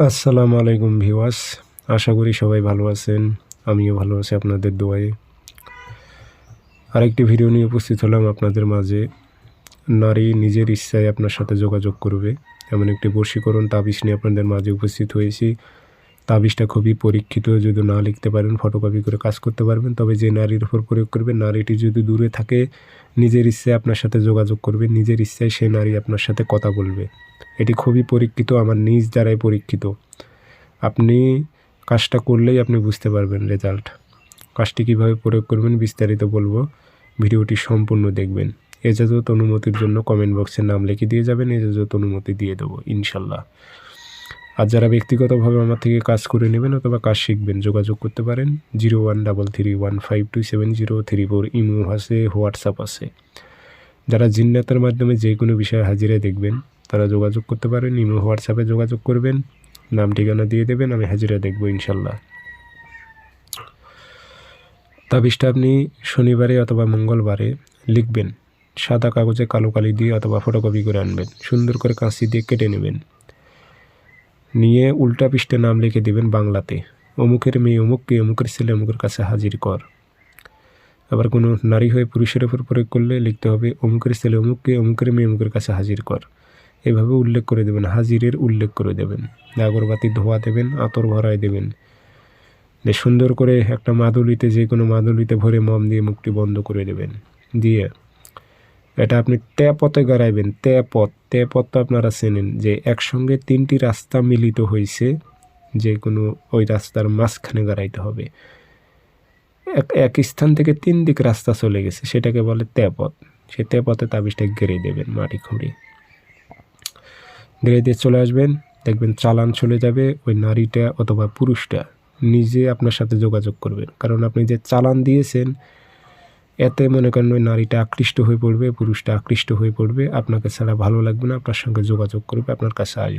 আসসালামু আলাইকুম ভিউয়ার্স, আশা করি সবাই ভালো আছেন। আমিও ভালো আছি আপনাদের দোয়ায়। আরেকটি ভিডিও নিয়ে উপস্থিত হলাম আপনাদের মাঝে। নারী নিজের ইচ্ছায় আপনার সাথে যোগাযোগ করবে এমন একটি বশীকরণ তাবিজ নিয়ে আপনাদের মাঝে উপস্থিত হয়েছি। তাবিজটা খুবই পরীক্ষিত, যদি না লিখতে পারেন ফটোকপি করে কাজ করতে পারবেন। তবে যে নারীর উপর প্রয়োগ করবেন, নারীটি যদি দূরে থাকে, নিজের ইচ্ছায় আপনার সাথে যোগাযোগ করবে, নিজের ইচ্ছায় সেই নারী আপনার সাথে কথা বলবে। এটি খুবই পরীক্ষিত, আমার নিজ দ্বারাই পরীক্ষিত। আপনি কাজটা করলেই আপনি বুঝতে পারবেন রেজাল্ট। কাজটি কীভাবে প্রয়োগ করবেন বিস্তারিত বলবো, ভিডিওটি সম্পূর্ণ দেখবেন। এজাজত অনুমতির জন্য কমেন্ট বক্সে নাম লিখে দিয়ে যাবেন, এজাজত অনুমতি দিয়ে দেবো ইনশাল্লাহ। আর যারা ব্যক্তিগতভাবে আমার থেকে কাজ করে নেবেন অথবা কাজ শিখবেন, যোগাযোগ করতে পারেন 0133152703 ইমো আছে, হোয়াটসঅ্যাপ আছে। যারা জিন্নাতের মাধ্যমে যে কোনো বিষয়ে হাজিরায় দেখবেন তারা যোগাযোগ করতে পারেন, ইমো হোয়াটসঅ্যাপে যোগাযোগ করবেন, নাম ঠিকানা দিয়ে দেবেন, আমি হাজিরা দেখব ইনশাল্লাহ। তাবিজটা আপনি শনিবারে অথবা মঙ্গলবারে লিখবেন, সাদা কাগজে কালো কালি দিয়ে অথবা ফটোকপি করে আনবেন, সুন্দর করে কাঁচি দিয়ে কেটে নেবেন, নিয়ে উল্টা পৃষ্ঠে নাম লিখে দেবেন বাংলাতে, অমুকের মেয়ে অমুককে, অমুকের ছেলে অমুকের কাছে হাজির কর। আবার কোনো নারী হয়ে পুরুষের উপর প্রয়োগ করলে লিখতে হবে অমুকের ছেলে অমুককে, অমুকের মেয়ে অমুকের কাছে হাজির কর। এভাবে উল্লেখ করে দেবেন, হাজিরের উল্লেখ করে দেবেন। আগরবাতি ধোয়া দেবেন, আতর ভরায় দেবেন, সুন্দর করে একটা মাদুলিতে, যে কোনো মাদুলিতে ভরে মম দিয়ে মুখটি বন্ধ করে দেবেন। দিয়ে এটা আপনি তেপথে গাড়াইবেন। তেপথ তো আপনারা চেনেন, যে একসঙ্গে তিনটি রাস্তা মিলিত হয়েছে, যে কোনো ওই রাস্তার মাঝখানে গাড়াইতে হবে। এক স্থান থেকে তিন দিক রাস্তা চলে গেছে, সেটাকে বলে তেপথ। সে তেপথে তাবিজটা গেড়ে দেবেন মাটি খুঁড়ে। গেড়ে দিয়ে চলে আসবেন, দেখবেন চালান চলে যাবে। ওই নারীটা অথবা পুরুষটা নিজে আপনার সাথে যোগাযোগ করবেন, কারণ আপনি যে চালান দিয়েছেন এতে মনে করেন ওই নারীটা আকৃষ্ট হয়ে পড়বে, পুরুষটা আকৃষ্ট হয়ে পড়বে, আপনাকে ছাড়া ভালো লাগবে না, আপনার সঙ্গে যোগাযোগ করবে, আপনার কাছে আসবে।